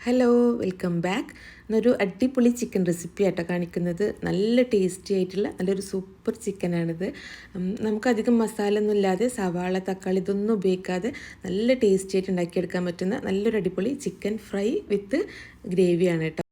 Hello, welcome back. എന്നൊരു അടിപൊളി chicken recipe ആയിട്ടോ കാണിക്കുന്നത്. നല്ല ടേസ്റ്റി ആയിട്ടുള്ള നല്ലൊരു സൂപ്പർ ചിക്കനാണിത്. നമുക്കധികം മസാല ഒന്നും ഇല്ലാതെ സവാള, തക്കാളി ഇതൊന്നും ഉപയോഗിക്കാതെ നല്ല ടേസ്റ്റി ആയിട്ട് ഉണ്ടാക്കിയെടുക്കാൻ പറ്റുന്ന നല്ലൊരു അടിപൊളി ചിക്കൻ ഫ്രൈ വിത്ത് ഗ്രേവിയാണ് കേട്ടോ.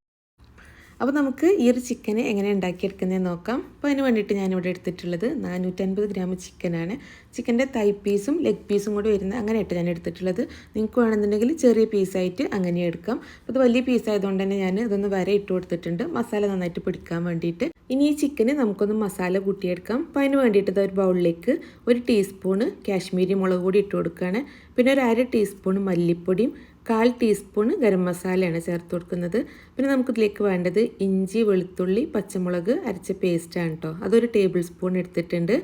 അപ്പോൾ നമുക്ക് ഈ ഒരു ചിക്കനെ എങ്ങനെ ഉണ്ടാക്കിയെടുക്കുന്നതെന്ന് നോക്കാം. അപ്പോൾ അതിന് വേണ്ടിയിട്ട് ഞാനിവിടെ എടുത്തിട്ടുള്ളത് 450 ഗ്രാം ചിക്കനാണ്. ചിക്കൻ്റെ തൈ പീസും ലെഗ് പീസും കൂടി വരുന്ന അങ്ങനെയായിട്ട് ഞാൻ എടുത്തിട്ടുള്ളത്. നിങ്ങൾക്ക് വേണമെന്നുണ്ടെങ്കിൽ ചെറിയ പീസായിട്ട് അങ്ങനെ എടുക്കാം. അപ്പോൾ ഇത് വലിയ പീസായതുകൊണ്ട് തന്നെ ഞാൻ ഇതൊന്ന് വര ഇട്ട് കൊടുത്തിട്ടുണ്ട്, മസാല നന്നായിട്ട് പിടിക്കാൻ വേണ്ടിയിട്ട്. ഇനി ഈ ചിക്കന് നമുക്കൊന്ന് മസാല കൂട്ടിയെടുക്കാം. അപ്പോൾ അതിന് വേണ്ടിയിട്ട് ഒരു ബൗളിലേക്ക് 1 ടീസ്പൂണ് കാശ്മീരി മുളക് പൊടി ഇട്ട് കൊടുക്കുകയാണ്. പിന്നെ ഒരു 1/2 ടീസ്പൂൺ മല്ലിപ്പൊടിയും 1/4 ടീസ്പൂൺ ഗരം മസാലയാണ് ചേർത്ത് കൊടുക്കുന്നത്. പിന്നെ നമുക്കിതിലേക്ക് വേണ്ടത് ഇഞ്ചി, വെളുത്തുള്ളി, പച്ചമുളക് അരച്ച പേസ്റ്റാണ് കേട്ടോ. അതൊരു ടേബിൾ സ്പൂൺ എടുത്തിട്ടുണ്ട്.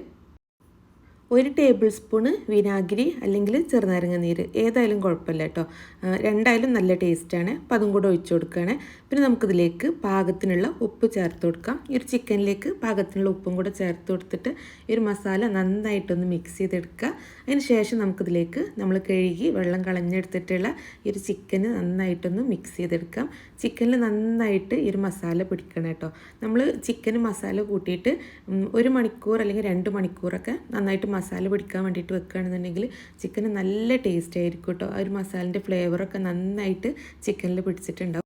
1 ടേബിൾ സ്പൂണ് വിനാഗിരി അല്ലെങ്കിൽ ചെറുനാരങ്ങ നീര് ഏതായാലും കുഴപ്പമില്ല കേട്ടോ, രണ്ടായാലും നല്ല ടേസ്റ്റാണ്. അപ്പോൾ അതും കൂടെ ഒഴിച്ചു കൊടുക്കുകയാണ്. പിന്നെ നമുക്കിതിലേക്ക് പാകത്തിനുള്ള ഉപ്പ് ചേർത്ത് കൊടുക്കാം. ഈ ഒരു ചിക്കനിലേക്ക് പാകത്തിനുള്ള ഉപ്പും കൂടെ ചേർത്ത് കൊടുത്തിട്ട് ഈ ഒരു മസാല നന്നായിട്ടൊന്ന് മിക്സ് ചെയ്തെടുക്കുക. അതിന് ശേഷം നമുക്കിതിലേക്ക് നമ്മൾ കഴുകി വെള്ളം കളഞ്ഞെടുത്തിട്ടുള്ള ഈ ഒരു ചിക്കന് നന്നായിട്ടൊന്ന് മിക്സ് ചെയ്തെടുക്കാം. ചിക്കനിൽ നന്നായിട്ട് ഈ ഒരു മസാല പിടിക്കണം കേട്ടോ. നമ്മൾ ചിക്കന് മസാല കൂട്ടിയിട്ട് 1 മണിക്കൂർ അല്ലെങ്കിൽ 2 മണിക്കൂറൊക്കെ നന്നായിട്ട് മസാല പിടിക്കാൻ വേണ്ടിയിട്ട് വെക്കുകയാണെന്നുണ്ടെങ്കിൽ ചിക്കന് നല്ല ടേസ്റ്റ് ആയിരിക്കും കേട്ടോ. ആ ഒരു മസാലൻ്റെ ഫ്ലേവറൊക്കെ നന്നായിട്ട് ചിക്കനിൽ പിടിച്ചിട്ടുണ്ടാവും.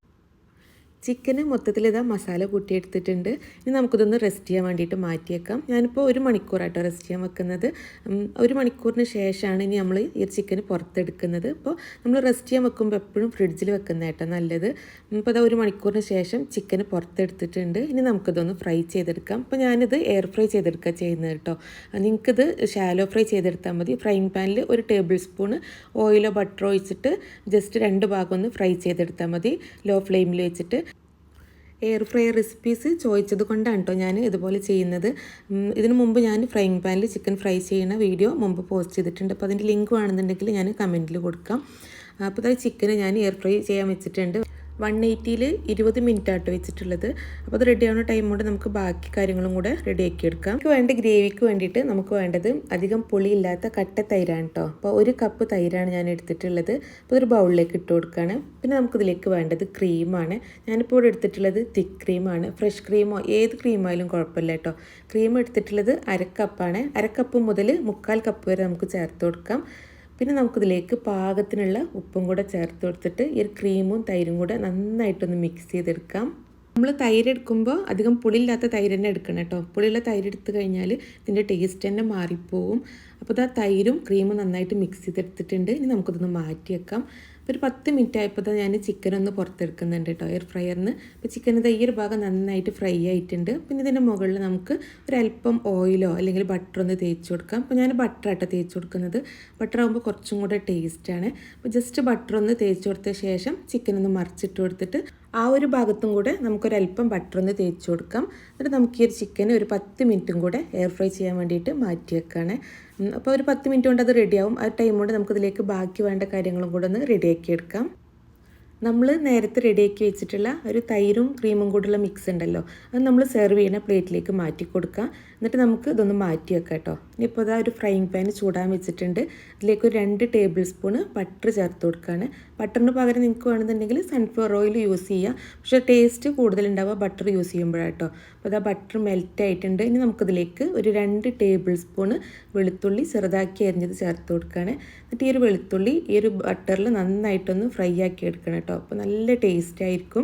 ചിക്കന് മൊത്തത്തിൽ മസാല കൂട്ടിയെടുത്തിട്ടുണ്ട്. ഇനി നമുക്കിതൊന്ന് റെസ്റ്റ് ചെയ്യാൻ വേണ്ടിയിട്ട് മാറ്റിയേക്കാം. ഞാനിപ്പോൾ 1 മണിക്കൂറായിട്ടോ റെസ്റ്റ് ചെയ്യാൻ വെക്കുന്നത്. 1 മണിക്കൂറിന് ശേഷമാണ് ഇനി നമ്മൾ ഈ ചിക്കന് പുറത്തെടുക്കുന്നത്. അപ്പോൾ നമ്മൾ റെസ്റ്റ് ചെയ്യാൻ വെക്കുമ്പോൾ എപ്പോഴും ഫ്രിഡ്ജിൽ വെക്കുന്നതായിട്ടോ നല്ലത്. ഇപ്പോൾ 1 മണിക്കൂറിന് ശേഷം ചിക്കന് പുറത്തെടുത്തിട്ടുണ്ട്. ഇനി നമുക്കിതൊന്ന് ഫ്രൈ ചെയ്തെടുക്കാം. അപ്പോൾ ഞാനിത് എയർ ഫ്രൈ ചെയ്തെടുക്കുക ചെയ്യുന്നത് കേട്ടോ. നിങ്ങൾക്കിത് ഷാലോ ഫ്രൈ ചെയ്തെടുത്താൽ മതി. ഫ്രൈങ് പാനിൽ 1 ടേബിൾ സ്പൂണ് ഓയിലോ ബട്ടറോ ഒഴിച്ചിട്ട് ജസ്റ്റ് 2 ഭാഗം ഒന്ന് ഫ്രൈ ചെയ്തെടുത്താൽ മതി, ലോ ഫ്ലെയിമിൽ വെച്ചിട്ട്. എയർ ഫ്രൈ റെസിപ്പീസ് ചോദിച്ചത് കൊണ്ടാണ് കേട്ടോ ഞാൻ ഇതുപോലെ ചെയ്യുന്നത്. ഇതിനു മുമ്പ് ഞാൻ ഫ്രൈങ് പാനിൽ ചിക്കൻ ഫ്രൈ ചെയ്യുന്ന വീഡിയോ മുമ്പ് പോസ്റ്റ് ചെയ്തിട്ടുണ്ട്. അപ്പോൾ അതിൻ്റെ ലിങ്ക് വേണമെന്നുണ്ടെങ്കിൽ ഞാൻ കമൻറ്റിൽ കൊടുക്കാം. അപ്പോൾ അത് ചിക്കന് ഞാൻ എയർ ഫ്രൈ ചെയ്യാൻ വെച്ചിട്ടുണ്ട്. 180-ൽ 20 മിനിറ്റ് ആട്ടോ വെച്ചിട്ടുള്ളത്. അപ്പോൾ അത് റെഡി ആവുന്ന ടൈം കൊണ്ട് നമുക്ക് ബാക്കി കാര്യങ്ങളും കൂടെ റെഡിയാക്കി എടുക്കാം. നമുക്ക് വേണ്ട ഗ്രേവിക്ക് വേണ്ടിയിട്ട് നമുക്ക് വേണ്ടത് അധികം പുളിയില്ലാത്ത കട്ട തൈരാണ് കേട്ടോ. അപ്പോൾ 1 കപ്പ് തൈരാണ് ഞാൻ എടുത്തിട്ടുള്ളത്. അപ്പോൾ ഒരു ബൗളിലേക്ക് ഇട്ട് കൊടുക്കുകയാണ്. പിന്നെ നമുക്കിതിലേക്ക് വേണ്ടത് ക്രീമാണ്. ഞാനിപ്പോൾ ഇവിടെ എടുത്തിട്ടുള്ളത് തിക്ക് ക്രീമാണ്. ഫ്രഷ് ക്രീമോ ഏത് ക്രീമായാലും കുഴപ്പമില്ല കേട്ടോ. ക്രീം എടുത്തിട്ടുള്ളത് 1/2 കപ്പാണ്. 1/2 കപ്പ് മുതൽ 1/4 കപ്പ് വരെ നമുക്ക് ചേർത്ത് കൊടുക്കാം. പിന്നെ നമുക്കിതിലേക്ക് പാകത്തിനുള്ള ഉപ്പും കൂടെ ചേർത്ത് കൊടുത്തിട്ട് ഈ ഒരു ക്രീമും തൈരും കൂടെ നന്നായിട്ടൊന്ന് മിക്സ് ചെയ്തെടുക്കാം. നമ്മൾ തൈര് എടുക്കുമ്പോൾ അധികം പുളിയില്ലാത്ത തൈര് തന്നെ എടുക്കണം കേട്ടോ. പുളിയുള്ള തൈര് എടുത്തു കഴിഞ്ഞാൽ ഇതിൻ്റെ ടേസ്റ്റ് തന്നെ മാറിപ്പോവും. അപ്പോൾ തൈരും ക്രീമും നന്നായിട്ട് മിക്സ് ചെയ്തെടുത്തിട്ടുണ്ട്. ഇനി നമുക്കിതൊന്ന് മാറ്റി വെക്കാം. ഒരു 10 മിനിറ്റ് ആയപ്പോൾ ഞാൻ ചിക്കനൊന്ന് പുറത്തെടുക്കുന്നുണ്ട് കേട്ടോ എയർ ഫ്രയറിന്. അപ്പോൾ ചിക്കനത് ഈ ഒരു ഭാഗം നന്നായിട്ട് ഫ്രൈ ആയിട്ടുണ്ട്. പിന്നെ ഇതിൻ്റെ മുകളിൽ നമുക്ക് ഒരല്പം ഓയിലോ അല്ലെങ്കിൽ ബട്ടറൊന്ന് തേച്ച് കൊടുക്കാം. അപ്പോൾ ഞാൻ ബട്ടറാട്ടോ തേച്ച് കൊടുക്കുന്നത്. ബട്ടർ ആകുമ്പോൾ കുറച്ചും കൂടെ ടേസ്റ്റാണ്. അപ്പോൾ ജസ്റ്റ് ബട്ടറൊന്ന് തേച്ച് കൊടുത്ത ശേഷം ചിക്കനൊന്ന് മറിച്ചിട്ട് കൊടുത്തിട്ട് ആ ഒരു ഭാഗത്തും കൂടെ നമുക്കൊരല്പം ബട്ടറൊന്ന് തേച്ച് കൊടുക്കാം. എന്നിട്ട് നമുക്ക് ഈ ഒരു ചിക്കന് ഒരു 10 മിനിറ്റും കൂടെ എയർ ഫ്രൈ ചെയ്യാൻ വേണ്ടിയിട്ട് മാറ്റി വെക്കുകയാണ്. അപ്പോൾ ഒരു 10 മിനിറ്റ് കൊണ്ട് അത് റെഡിയാവും. ആ ടൈം കൊണ്ട് നമുക്കിതിലേക്ക് ബാക്കി വേണ്ട കാര്യങ്ങളും കൂടെ ഒന്ന് റെഡിയാക്കി എടുക്കാം. നമ്മൾ നേരത്തെ റെഡിയാക്കി വെച്ചിട്ടുള്ള ഒരു തൈരും ക്രീമും കൂടെയുള്ള മിക്സ് ഉണ്ടല്ലോ, അത് നമ്മൾ സെർവ് ചെയ്യുന്ന പ്ലേറ്റിലേക്ക് മാറ്റി കൊടുക്കുക. എന്നിട്ട് നമുക്ക് ഇതൊന്ന് മാറ്റി വെക്കാം കേട്ടോ. ഇനിയിപ്പോൾ ഒരു ഫ്രൈങ് പാൻ ചൂടാൻ വെച്ചിട്ടുണ്ട്. ഇതിലേക്ക് ഒരു 2 ടേബിൾ സ്പൂണ് ബട്ടർ ചേർത്ത് കൊടുക്കുകയാണ്. ബട്ടറിന് പകരം നിങ്ങൾക്ക് വേണമെന്നുണ്ടെങ്കിൽ സൺഫ്ലവർ ഓയിൽ യൂസ് ചെയ്യുക. പക്ഷേ ടേസ്റ്റ് കൂടുതലുണ്ടാവുക ബട്ടർ യൂസ് ചെയ്യുമ്പോഴാണ് കേട്ടോ. അപ്പോൾ ബട്ടർ മെൽറ്റ് ആയിട്ടുണ്ട്. ഇനി നമുക്കിതിലേക്ക് ഒരു 2 ടേബിൾ സ്പൂണ് വെളുത്തുള്ളി ചെറുതാക്കി അരിഞ്ഞത് ചേർത്ത് കൊടുക്കുകയാണ്. എന്നിട്ട് ഈ ഒരു വെളുത്തുള്ളി ഈ ഒരു ബട്ടറിൽ നന്നായിട്ടൊന്ന് ഫ്രൈ ആക്കി എടുക്കണം കേട്ടോ. അപ്പോൾ നല്ല ടേസ്റ്റ് ആയിരിക്കും.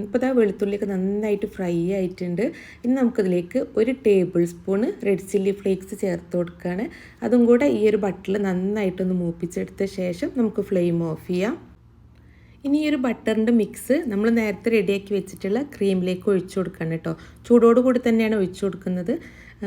ഇപ്പോൾ വെളുത്തുള്ളിയൊക്കെ നന്നായിട്ട് ഫ്രൈ ആയിട്ടുണ്ട്. ഇനി നമുക്കിതിലേക്ക് 1 table spoon red chilli flakes ചേർത്ത് കൊടുക്കുകയാണ്. അതും കൂടെ ഈ ഒരു ബട്ടറിൽ നന്നായിട്ടൊന്ന് മൂപ്പിച്ചെടുത്ത ശേഷം നമുക്ക് ഫ്ലെയിം ഓഫ് ചെയ്യാം. ഇനി ഈ ഒരു ബട്ടറിൻ്റെ മിക്സ് നമ്മൾ നേരത്തെ റെഡിയാക്കി വെച്ചിട്ടുള്ള ക്രീമിലേക്ക് ഒഴിച്ചു കൊടുക്കണം കേട്ടോ. ചൂടോടുകൂടി തന്നെയാണ് ഒഴിച്ചു കൊടുക്കുന്നത്.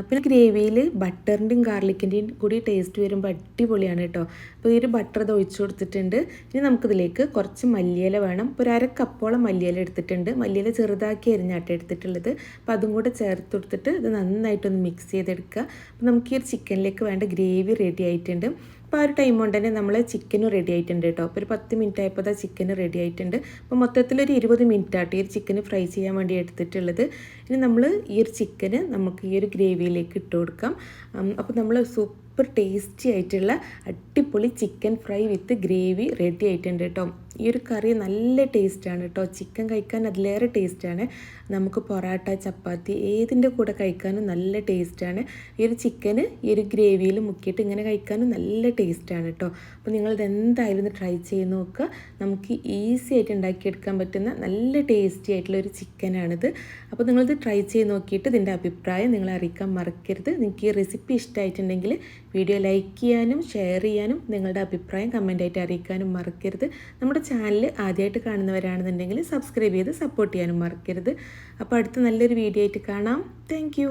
പിന്നെ ഗ്രേവിയിൽ ബട്ടറിൻ്റെയും ഗാർലിക്കിൻ്റെയും കൂടി ടേസ്റ്റ് വരുമ്പോൾ അടിപൊളിയാണ് കേട്ടോ. അപ്പോൾ ഈ ഒരു ബട്ടർ ഇത് ഒഴിച്ചു കൊടുത്തിട്ടുണ്ട്. ഇനി നമുക്കിതിലേക്ക് കുറച്ച് മല്ലിയില വേണം. ഇപ്പോൾ ഒരു 1/2 കപ്പോളം മല്ലിയില എടുത്തിട്ടുണ്ട്. മല്ലിയില ചെറുതാക്കി അരിഞ്ഞാട്ട് എടുത്തിട്ടുള്ളത്. അപ്പോൾ അതും കൂടെ ചേർത്ത് കൊടുത്തിട്ട് ഇത് നന്നായിട്ടൊന്ന് മിക്സ് ചെയ്തെടുക്കുക. അപ്പോൾ നമുക്ക് ഈ ഒരു ചിക്കനിലേക്ക് വേണ്ട ഗ്രേവി റെഡി ആയിട്ടുണ്ട്. അപ്പോൾ ആ ഒരു ടൈം കൊണ്ട് തന്നെ നമ്മൾ ചിക്കനും റെഡി ആയിട്ടുണ്ട് കേട്ടോ. അപ്പോൾ ഒരു 10 മിനിറ്റ് ആയപ്പോൾ ചിക്കൻ റെഡി ആയിട്ടുണ്ട്. അപ്പോൾ മൊത്തത്തിലൊരു 20 മിനിറ്റ് ആട്ടോ ഈ ഒരു ചിക്കന് ഫ്രൈ ചെയ്യാൻ വേണ്ടി എടുത്തിട്ടുള്ളത്. ഇനി നമ്മൾ ഈ ഒരു ചിക്കന് നമുക്ക് ഈ ഒരു ഗ്രേവിയിലേക്ക് ഇട്ട് കൊടുക്കാം. അപ്പോൾ നമ്മൾ സൂപ്പർ സൂപ്പർ ടേസ്റ്റി ആയിട്ടുള്ള അടിപൊളി ചിക്കൻ ഫ്രൈ വിത്ത് ഗ്രേവി റെഡി ആയിട്ടുണ്ട് കേട്ടോ. ഈ ഒരു കറി നല്ല ടേസ്റ്റാണ് കേട്ടോ. ചിക്കൻ കഴിക്കാൻ അതിലേറെ ടേസ്റ്റാണ്. നമുക്ക് പൊറാട്ട, ചപ്പാത്തി ഏതിൻ്റെ കൂടെ കഴിക്കാനും നല്ല ടേസ്റ്റാണ്. ഈ ഒരു ചിക്കന് ഈ ഒരു ഗ്രേവിയിൽ മുക്കിയിട്ട് ഇങ്ങനെ കഴിക്കാനും നല്ല ടേസ്റ്റാണ് കേട്ടോ. അപ്പോൾ നിങ്ങളിത് എന്തായാലും ട്രൈ ചെയ്ത് നോക്കുക. നമുക്ക് ഈസി ആയിട്ട് ഉണ്ടാക്കിയെടുക്കാൻ പറ്റുന്ന നല്ല ടേസ്റ്റി ആയിട്ടുള്ള ഒരു ചിക്കനാണിത്. അപ്പോൾ നിങ്ങളിത് ട്രൈ ചെയ്ത് നോക്കിയിട്ട് ഇതിൻ്റെ അഭിപ്രായം നിങ്ങളെ അറിയിക്കാൻ മറക്കരുത്. നിങ്ങൾക്ക് ഈ റെസിപ്പി ഇഷ്ടമായിട്ടുണ്ടെങ്കിൽ വീഡിയോ ലൈക്ക് ചെയ്യാനും ഷെയർ ചെയ്യാനും നിങ്ങളുടെ അഭിപ്രായം കമൻറ്റായിട്ട് അറിയിക്കാനും മറക്കരുത്. നമ്മുടെ ചാനൽ ആദ്യമായിട്ട് കാണുന്നവരാണെന്നുണ്ടെങ്കിൽ സബ്സ്ക്രൈബ് ചെയ്ത് സപ്പോർട്ട് ചെയ്യാനും മറക്കരുത്. അപ്പോൾ അടുത്ത നല്ലൊരു വീഡിയോ ആയിട്ട് കാണാം. താങ്ക്